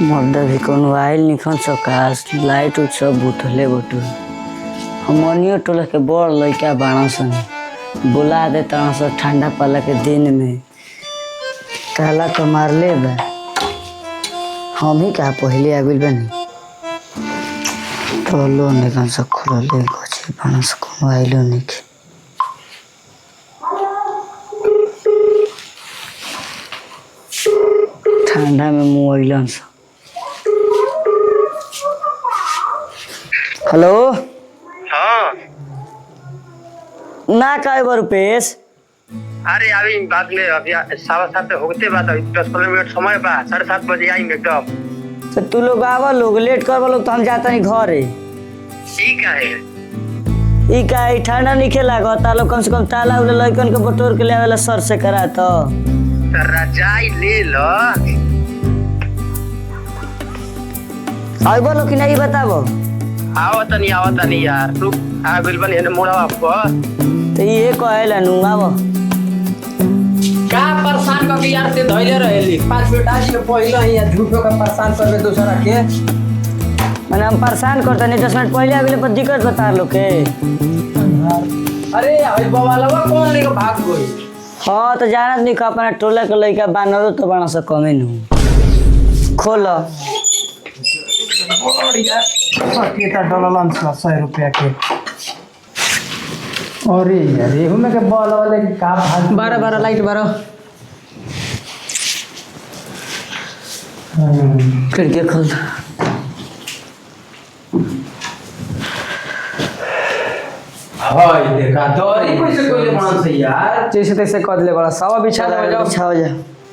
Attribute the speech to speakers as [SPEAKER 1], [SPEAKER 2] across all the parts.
[SPEAKER 1] मर्दा भी कोनो आइल निखन सकाश लाइट उठ सब बुथले बटू हमनियो टोला के बड़ लइका बाणा सन बुला दे तना सा ठंडा पाला के दिन में काला तो मारले बा हम ही का पहले आबिल बनी टोलो निखन सब खुलले गछे बाणा से कोनो आइलो निखे ठंडा में मुँह अइलन सा। हेलो
[SPEAKER 2] हाँ
[SPEAKER 1] ना काय बार रुपेश
[SPEAKER 2] अरे अभी बाद में अभी 7:15 होते बाद 10-15 मिनट समय बा 7:30 बजे आएंगे एकदम।
[SPEAKER 1] तो तू लोग आवा लोग लेट कर लोग तो हम जाता नहीं घर है
[SPEAKER 2] ठीक है
[SPEAKER 1] ई का ई ठंडा नहीं खेला ता लोग कम से कम ताला उले लइकन के बटोर के ले आवेला सर से करा तो
[SPEAKER 2] रजाई ले लो।
[SPEAKER 1] आइबो लोग कि नहीं बताबो
[SPEAKER 2] आओ तनी यार रुक आ बिलबन एने मोड़ा आपको
[SPEAKER 1] तो ये कहेला नु आबो
[SPEAKER 3] का परेशान कर के यार से धइले रहेली 5 मिनट आज के पहले ही यार झूठो का परेशान करबे दूसरा के
[SPEAKER 1] माने हम परेशान करता नहीं 10 मिनट पहले आबिले पर दिक्कत बता लो के
[SPEAKER 3] अरे भाई बाबालवा कौन लेके भाग गई।
[SPEAKER 1] हां तो जानत नहीं का अपना टोला के लइका बानरो तो बाना से कमे नु खोलो
[SPEAKER 3] बढ़िया केटा डललन 100 रुपया के अरे यार एहू में के बॉल वाले के का भाग 12 लाइट 12
[SPEAKER 1] खिड़की खोल
[SPEAKER 3] हाय देखा दौरी कैसे कोई मान से यार जैसे तैसे कद ले बड़ा सावा बिछा दे जाओ
[SPEAKER 1] बिछा हो जा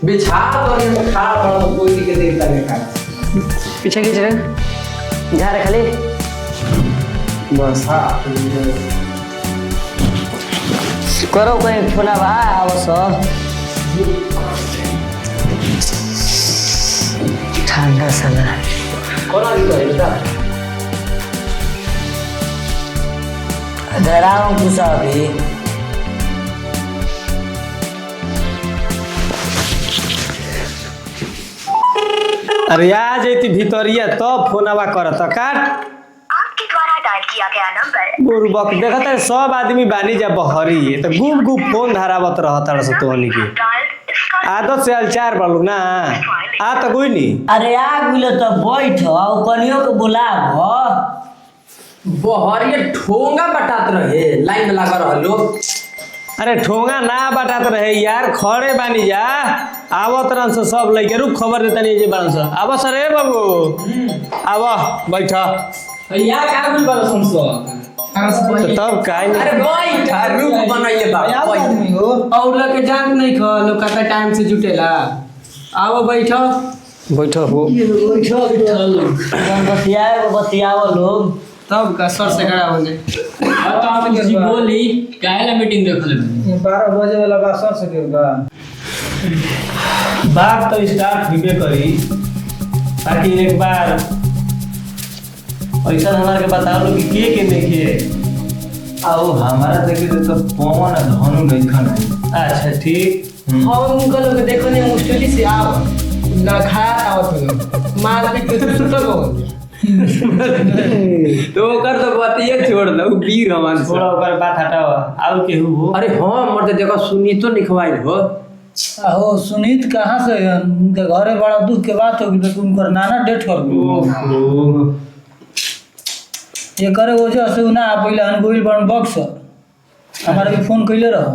[SPEAKER 3] बिछा दौरी में खा बड़ा कोई के देता के खा
[SPEAKER 1] पीछे खींच रे जा रे खाली
[SPEAKER 3] बस हां
[SPEAKER 1] करो कोई फोन बा आवस ठंडा साला
[SPEAKER 3] कोना दी करे बेटा
[SPEAKER 1] डराओ कुछ अभी
[SPEAKER 4] अरे आ जैती भीतरिया तब फोनवा करत काट
[SPEAKER 5] आपके द्वारा डायल किया गया नंबर
[SPEAKER 4] बुरबक देखत है सब आदमी बानी जा बहरी तो गुप गुप फोन धरावत रहत रस तोहनी के आदत से अलचार बालू ना आ तो कोई नहीं
[SPEAKER 1] अरे आ गुलो तो बैठ और कनियो के बुलाव
[SPEAKER 3] बहरिया ठोंगा बटात रहे लाइन में लगा रहलो
[SPEAKER 4] अरे ठोंगा ना बटात रहे यार खड़े बानी जा आवत रन से सब लइके रुक खबर देता नहीं जे बारन से आवा सर रे बाबू आवा बैठ
[SPEAKER 3] या का बोल बालो सुनसो
[SPEAKER 4] तो तब काई
[SPEAKER 3] अरे बैठ रुक बनाइए बा और लोग के जान नहीं ख लोग का टाइम से जुटेला आओ बैठो
[SPEAKER 4] बैठ हो
[SPEAKER 1] बतियाओ लोग
[SPEAKER 3] तब का सर से करा होने
[SPEAKER 6] तो आप जी बोली काहेला मीटिंग रखले बनी
[SPEAKER 3] 12 बजे वाला बा सर से करगा
[SPEAKER 4] बात तो स्टार्ट होबे करी ताकि एक बार ऐसा हमारे के बता लो कि के नहीं के
[SPEAKER 7] आओ हमारा देखे तो पवन धनु नहीं खाना
[SPEAKER 4] अच्छा ठीक
[SPEAKER 3] हम उनको लोग देखो नहीं मुश्किल से आओ ना खाया आवत मार पीट के सुतो गो तो कर तो बतिए छोड़ दो वीर हमान
[SPEAKER 4] थोड़ा ऊपर बात हटाओ आओ के हो
[SPEAKER 3] अरे हां मर्द देखो सुनी तो लिखवाई हो
[SPEAKER 8] आहो सुनीत कहाँ से उनके घरे बड़ा दुख के बात हो गई उनकर नाना डेट कर
[SPEAKER 4] ओहो
[SPEAKER 8] ये करे वजह से ना पहले अनगोइल बन बक्सर हमारे भी फोन कैले रहो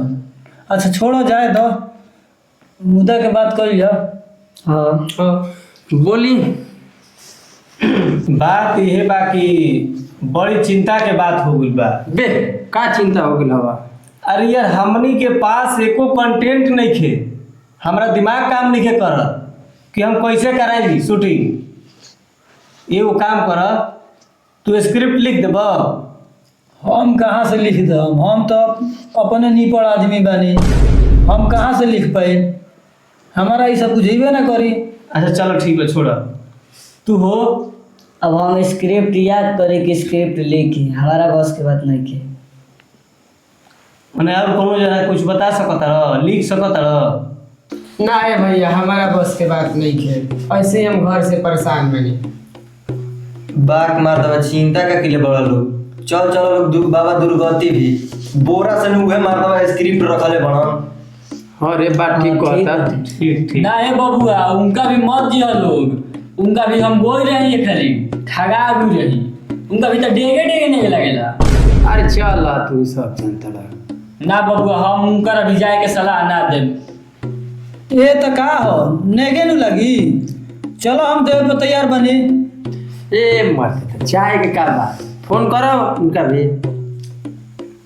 [SPEAKER 8] अच्छा छोड़ो जाए दो मुद्दा के बात कर लिया
[SPEAKER 4] हां
[SPEAKER 3] बोली
[SPEAKER 4] बात ये बाकी बड़ी चिंता के बात हो गई बा
[SPEAKER 3] बे का चिंता हो गेल हवा
[SPEAKER 4] अरे यार हमनी के पास एको कंटेंट नहीं खे हमरा दिमाग काम नहीं के करत कि हम कैसे कराई शूटिंग एगो काम कर तू स्क्रिप्ट लिख देब
[SPEAKER 8] हम कहाँ से लिख दम हम तो अपने नहीं पढ़ आदमी बानी हम कहाँ से लिख पाए हमारा ये सब बुझेबे ना करी
[SPEAKER 4] अच्छा चलो ठीक है छोड़ तू हो
[SPEAKER 1] अब हम स्क्रिप्ट याद करे कि स्क्रिप्ट लिखी हमारा बस के बात नहीं की
[SPEAKER 4] मैंने और कोनो जना कुछ बता सकता रह लिख सकता रह
[SPEAKER 3] ना है भैया, हमारा बस के बात नहीं है। ऐसे ही हम घर से परेशान बने।
[SPEAKER 7] बाक मार दवा चिंता का किले बड़ा लोग। चल चल लोग बाबा दुर्गति भी बोरा से उहे मार दवा स्क्रिप्ट रखले बनन।
[SPEAKER 3] अरे बात ठीक कहता।
[SPEAKER 4] ठीक
[SPEAKER 6] ना है बबुआ, उनका भी मत जिया लोग, उनका भी हम बोल रहे हैं खाली ठगा भी रही, उनका भी तो डेगे डेगे नहीं लगेला।
[SPEAKER 3] अरे चल तू सब जनता लग।
[SPEAKER 6] ना बबुआ, हम उनका अभी जाए के सलाह ना दे।
[SPEAKER 8] ये तो का हो नेगे नु लगी। चलो हम देवे पे तैयार बनी।
[SPEAKER 3] ए मत चाय के का बात, फोन करो उनका भी।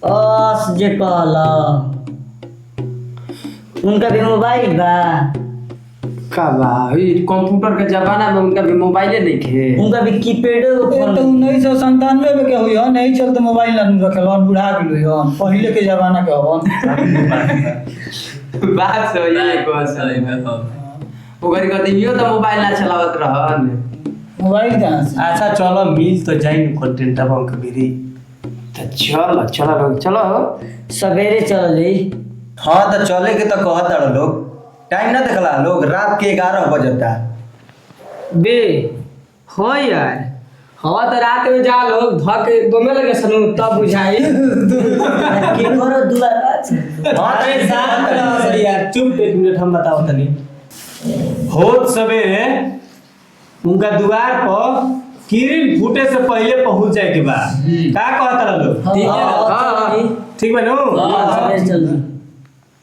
[SPEAKER 1] बस जे कहला उनका भी मोबाइल बा।
[SPEAKER 3] का बा कंप्यूटर के जमाना में उनका भी मोबाइले नहीं खे।
[SPEAKER 1] उनका भी कीपैड
[SPEAKER 8] ये
[SPEAKER 1] फोन।
[SPEAKER 8] तो 1997 में के हुई हो, नहीं चलते मोबाइल ना रखल हो, बुढ़ा गेल हो पहले के जमाना के हो।
[SPEAKER 3] बात सही है को सही में हो। ओकरी कहते यो तो मोबाइल ना चलावत रहन।
[SPEAKER 8] मोबाइल कहाँ से?
[SPEAKER 4] अच्छा चलो मिल तो जाई कंटेंट अब हम कभी।
[SPEAKER 3] तो चलो चलो लोग चलो।
[SPEAKER 1] सवेरे चली।
[SPEAKER 7] हाँ तो चले के तो कहता लोग। टाइम ना देखला लोग, रात के 11 बजता।
[SPEAKER 3] बे हो यार, हाँ तो रात में जा लोग धक दोमे लगे सनु तब बुझाई।
[SPEAKER 1] के करो दुआरा।
[SPEAKER 7] हाँ
[SPEAKER 4] अरे शांत रहो यार, चुप एक मिनट हम बताओ तनी। होत सवेरे उनका द्वार पर किरण फूटे से पहले पहुंच जाए के बाद का कहता लोग।
[SPEAKER 6] ठीक है।
[SPEAKER 3] हाँ
[SPEAKER 4] ठीक बा नु?
[SPEAKER 1] सवेरे चल।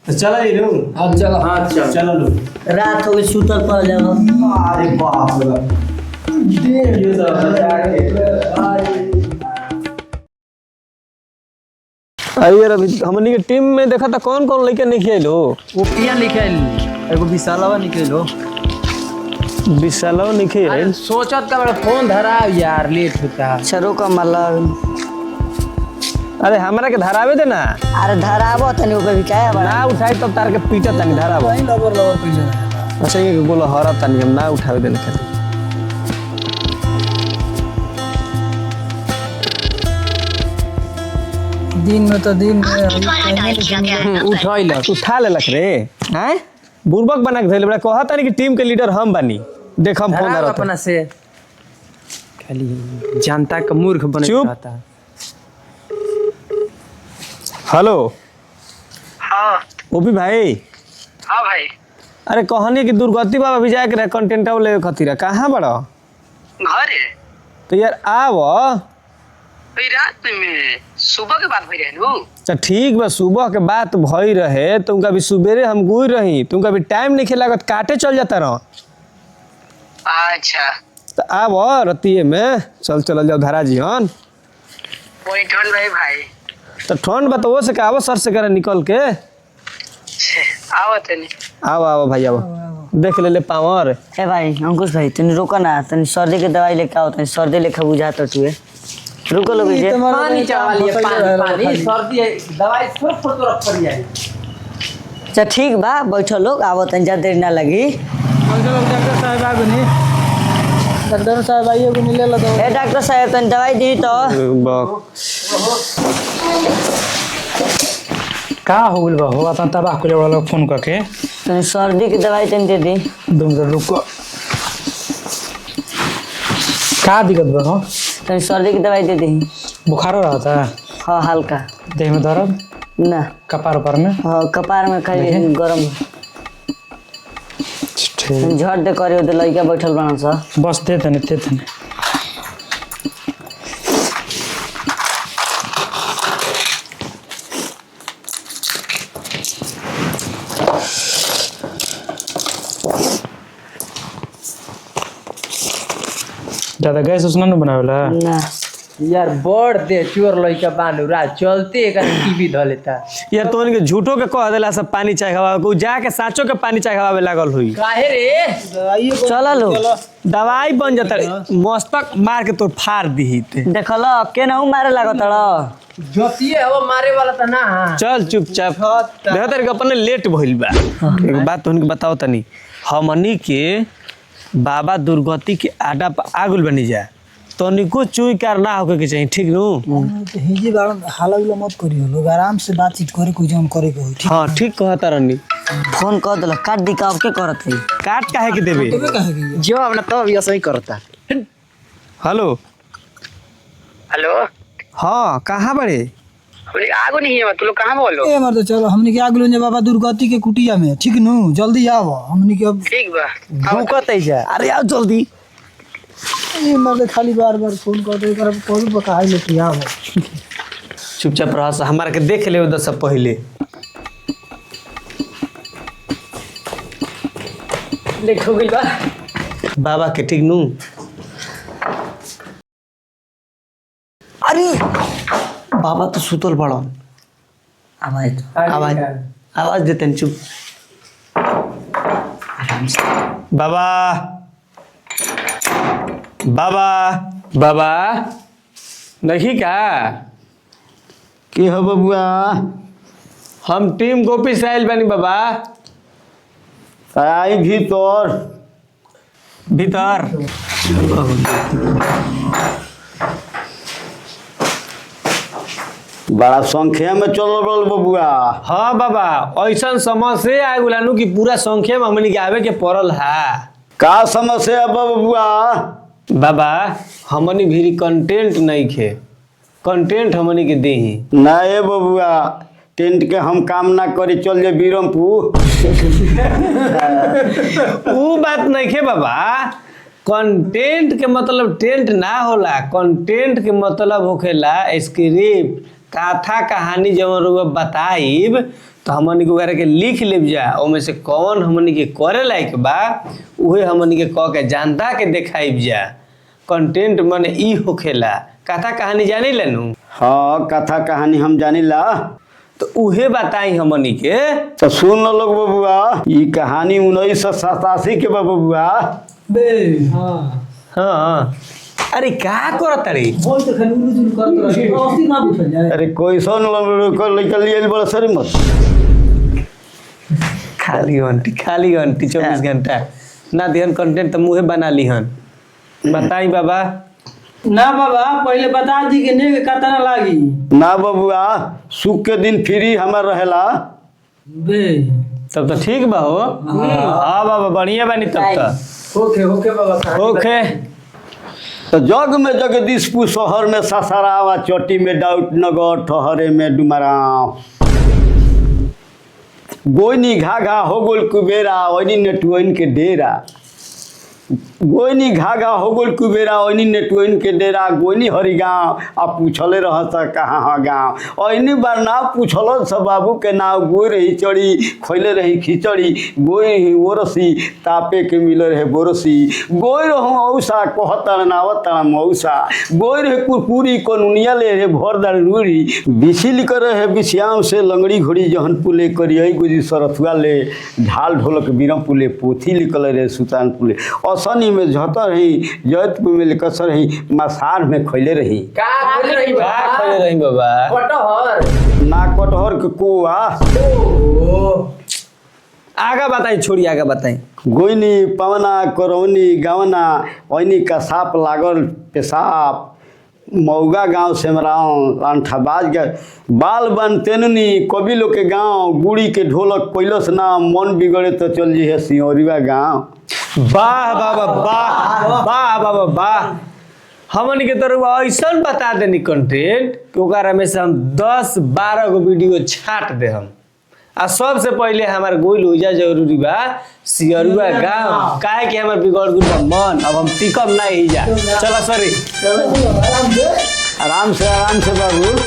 [SPEAKER 4] तो चला ही नु।
[SPEAKER 3] हाँ चलो। हाँ चलो
[SPEAKER 4] चलो लोग।
[SPEAKER 1] रात हो गई सुतल पड़ जाओ।
[SPEAKER 7] अरे बाप रे बाप। ये सब बचा के
[SPEAKER 9] आइए अभी हमनी के टीम में देखा था कौन कौन लड़के नहीं खेलो।
[SPEAKER 3] वो किया निकल
[SPEAKER 7] एगो विशालवा निकलो।
[SPEAKER 9] विशालो नहीं खेल।
[SPEAKER 3] सोचत का बड़ा फोन धरा यार, लेट होता।
[SPEAKER 1] छरो का माला।
[SPEAKER 9] अरे हमरा के धरावे दे ना।
[SPEAKER 1] अरे धराबो तनी ओके भी काहे बा।
[SPEAKER 9] ना उठाई तब तार के पीटा तनी धरावो।
[SPEAKER 8] वहीं लवर लवर पहले।
[SPEAKER 9] अच्छा ये बोला हरा तनी हम ना उठावे देना खाली।
[SPEAKER 8] दिन में तो दिन
[SPEAKER 5] आपके द्वारा
[SPEAKER 8] में
[SPEAKER 5] डायल किया गया नंबर
[SPEAKER 3] उठैलक
[SPEAKER 9] उठा लेलक रे। हैं बुर्बक बना के धइले बड़ा कहता नहीं कि टीम के लीडर हम बनी। देख हम फोन
[SPEAKER 3] धरा
[SPEAKER 9] धरत।
[SPEAKER 3] अपना से खाली जनता का मूर्ख बने
[SPEAKER 9] चुप।
[SPEAKER 3] रहता।
[SPEAKER 9] हेलो
[SPEAKER 2] हाँ
[SPEAKER 9] ओपी भाई।
[SPEAKER 2] हाँ भाई
[SPEAKER 9] अरे कहनी कि दुर्गति बाबा भी जाए के रहे कंटेंट ले खतीरा कहाँ बड़ा।
[SPEAKER 2] घर है
[SPEAKER 9] तो यार आव।
[SPEAKER 2] रात में सुबह के बाद रहे नु।
[SPEAKER 9] अच्छा ठीक बा, सुबह के बात भई रहे तो उनका भी सुबेरे हम गुई रही तो उनका भी टाइम नहीं लागत, काटे चल जाता रह।
[SPEAKER 2] अच्छा
[SPEAKER 9] तो आव रतिये में चल चल जाओ धरा जी हन।
[SPEAKER 2] वही ठन भाई
[SPEAKER 9] तो ठंड बा तो वो से आव सर से करे निकल के।
[SPEAKER 2] आओ तनी।
[SPEAKER 9] आओ आओ भाई आओ देख ले पावर।
[SPEAKER 1] ए भाई अंकुश भाई तनी रुको ना, तनी सर्दी के दवाई लेके आओ, तनी सर्दी लेके बुझात तुए। रुको लोग जे
[SPEAKER 3] पानी चढ़ा लिए पानी सर्दी है, दवाई थोड़ा थोड़ा रख पड़ जाए।
[SPEAKER 1] अच्छा ठीक बा बैठो लोग, आवो तनी ज्यादा देर ना लगी।
[SPEAKER 8] डॉक्टर साहब आ गनी। डॉक्टर साहब आइए को मिले ला दो।
[SPEAKER 1] ए डॉक्टर साहब तनी दवाई दी तो।
[SPEAKER 10] का हो गइल बा हो अपन तबाह करे वाला फोन करके।
[SPEAKER 1] तनी सर्दी की दवाई तनी दे दी।
[SPEAKER 10] दो मिनट रुको। का दिक्कत बा हो?
[SPEAKER 1] तनी सर्दी की दवाई दे दी।
[SPEAKER 10] बुखार हो रहा था?
[SPEAKER 1] हाँ हल्का।
[SPEAKER 10] देह में दर्द?
[SPEAKER 1] ना
[SPEAKER 10] कपार ऊपर में?
[SPEAKER 1] हाँ कपार में खाली गरम।
[SPEAKER 10] ठीक
[SPEAKER 1] झट दे करियो तो लइका बैठल बना सा।
[SPEAKER 10] बस दे तने दे तने। ज्यादा गैस उसना न बनावेला?
[SPEAKER 1] ना
[SPEAKER 3] यार बड़ दे चोर लइका बानू रात चलते एक टीवी ध लेता।
[SPEAKER 9] यार तो इनके झूठो के कह देला सब पानी चाय खवा को जाके साचो के पानी चाय खवावे लागल हुई।
[SPEAKER 3] काहे रे?
[SPEAKER 1] चलो लो
[SPEAKER 9] दवाई बन जाता मस्तक मार के तो फाड़ दी।
[SPEAKER 1] देखल के ना मारे लागत ड़।
[SPEAKER 3] जोतिए हो मारे वाला त ना।
[SPEAKER 9] चल चुपचाप देखो तेरे अपने लेट भइल बा। एक बात तो बताओ तनी, हमनी के बाबा दुर्गति के आडा पर आगुल बनी जा तनिको चुई कार ना होके के चाहिए, ठीक नु?
[SPEAKER 8] हिजी बार हाला उला मत करियो, लोग आराम से बातचीत करे कोई जम करे के होई, ठीक?
[SPEAKER 9] हाँ ठीक कहता रहनी।
[SPEAKER 1] फोन कर दिला काट दी का के करत है
[SPEAKER 9] काट काहे के देबे?
[SPEAKER 8] तबे कहे के
[SPEAKER 3] जो अपना तो अभी ऐसा ही करता।
[SPEAKER 9] हेलो
[SPEAKER 2] हेलो
[SPEAKER 9] हाँ कहाँ बड़े?
[SPEAKER 2] हमने आगो नहीं है तू लोग कहाँ बोलो?
[SPEAKER 8] ए मर्द चलो हमनी के आगलो जे बाबा दुर्गति के कुटिया में, ठीक नु? जल्दी आओ हमनी के अब
[SPEAKER 2] ठीक बा
[SPEAKER 9] रुकत है जा। अरे आओ जल्दी।
[SPEAKER 8] ए मर्द खाली बार-बार फोन कर दे, कर कॉल पे काहे लेके आओ।
[SPEAKER 9] चुपचाप रह, हमारा के देख ले उधर सब पहले।
[SPEAKER 3] देखो गइल बा
[SPEAKER 9] बाबा के ठीक नु?
[SPEAKER 1] अरे
[SPEAKER 9] बाबा तो सुतल बड़न।
[SPEAKER 1] आवाज
[SPEAKER 9] आवाज आवाज देते हैं, चुप। बाबा बाबा बाबा नहीं का
[SPEAKER 11] की हो बबुआ?
[SPEAKER 9] हम टीम गोपी से आइल बानी बाबा।
[SPEAKER 11] आई भीतर
[SPEAKER 9] भीतर
[SPEAKER 11] बड़ा संख्या में चल रहा बबुआ।
[SPEAKER 9] हाँ बाबा ऐसा समस्या आए गुलानू की पूरा संख्या में हमनी के आवे के पड़ल है।
[SPEAKER 11] का समस्या बा बबुआ?
[SPEAKER 9] बाबा हमनी भी कंटेंट नहीं खे, कंटेंट हमनी के देही
[SPEAKER 11] ना ए बबुआ, टेंट के हम काम ना करी चल जे बीरमपुर।
[SPEAKER 9] वो बात नहीं खे बाबा। कंटेंट के मतलब टेंट ना होला, कंटेंट के मतलब होखेला स्क्रिप्ट, कथा कहानी जब रउआ बताइब तो हमनी के लिख लेब जा, ओमे से कौन हमनी के करे लायक बा उहे हमनी के कह के जानता के देखाइब जा। कंटेंट माने ई होखेला। कथा कहानी जानी लेनू?
[SPEAKER 11] हाँ कथा कहानी हम जानिला।
[SPEAKER 9] तो उहे बताई हमनी के।
[SPEAKER 11] तो सुन लो लोग बबुआ, ई कहानी 1987 के बा बबुआ।
[SPEAKER 8] बे हां
[SPEAKER 9] हाँ अरे का करत रे?
[SPEAKER 8] बोल तो खाली उलू करत रहे, अस्ती ना बुझल जाए।
[SPEAKER 11] अरे कोई सन लड़का लिए बड़ा सर मत।
[SPEAKER 9] खाली घंटी 24 घंटा ना दिहन कंटेंट तो मुहे बना लीहन। बताई बाबा।
[SPEAKER 8] ना बाबा पहले बता दी कि ने कतना लागी।
[SPEAKER 11] ना बबुआ, सुख के दिन फ्री हमार रहेला।
[SPEAKER 8] बे
[SPEAKER 9] तब तो ठीक बा हो। हाँ बाबा बढ़िया बानी तब तो।
[SPEAKER 3] ओके बाबा
[SPEAKER 9] ओके।
[SPEAKER 11] तो जग में जगदीशपुर शहर में ससरावा, चोटी में डाउट नगर, ठहरे में डुमराव, गोइनी घाघा हो गोल कुबेरा, ओइनी नेटुइन के डेरा। गोइनी घाघा हो गोल कुबेरा, ओइनी नेटुइन के डेरा। गोइनी हरि गाँव आ पूछले रहत कहाँ ह गाँव। ओइनी बार ना पूछल सब बाबू के नाव। गोई रही चढ़ी खोले रही खिचड़ी, गोई ओरसी तापे के मिल रहे बोरसी। गोई रहूँ औसा कहतड़ नावतड़ मौसा, गोई रहे कुरकुरी कनुनिया ले रहे भरदार रूढ़ी। बिछिल कर रहे बिछियाम से लंगड़ी घोड़ी जहन पुले करियई गुजी सरथुआ ले, ढाल ढोलक बीरम पुले पोथी लिखल रहे सुल्तान पुले। असनी में झतर रही, जयतपुर में कसर रही, मसार में खैले रही।
[SPEAKER 3] का खोले रही बा?
[SPEAKER 9] का खोले रही बाबा?
[SPEAKER 3] कटहर
[SPEAKER 11] ना कटहर के कोआ।
[SPEAKER 9] आगा बताई, छोड़ी आगा बताई।
[SPEAKER 11] गोइनी पवना करौनी गवना, ओइनी का साप लागल पेशाब। मऊगा गांव सेमराव लांठाबाज के बाल बन तेननी, कवि लोग के गांव। गुड़ी के ढोलक पैलस नाम, मन बिगड़े तो चल जी है सिंहरिया गांव।
[SPEAKER 9] वाह बाबा वाह, वाह बाबा वाह। हमन के तरफ ऐसा बता देनी कंटेंट कि ओकरा में से हम 10-12 गो वीडियो छाट दे हम। आ सबसे पहले हमार गोइल हो जा जरूरी बा सियरुआ गाँव। काहे कि हमार बिगड़ गुल बा मन, अब हम टिकब नहीं जा। चलो सॉरी,
[SPEAKER 11] आराम से बाबू।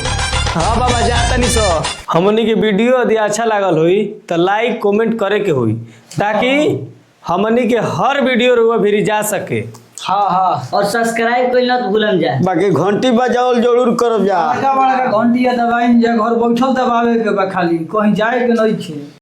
[SPEAKER 9] हाँ बाबा जाता नहीं सो। हमनी के वीडियो यदि अच्छा लागल होई तो लाइक कमेंट करे के होई, ताकि हमनी के हर वीडियो रुआ भी जा सके।
[SPEAKER 1] हाँ और सब्सक्राइब कइल ना भूलन जा।
[SPEAKER 11] बाकी घंटी बजावल जरूर करब जा।
[SPEAKER 8] बड़का घंटिया दबाइन जा, घर बैठल दबावे के बा, खाली कहीं जाए के नहीं छे।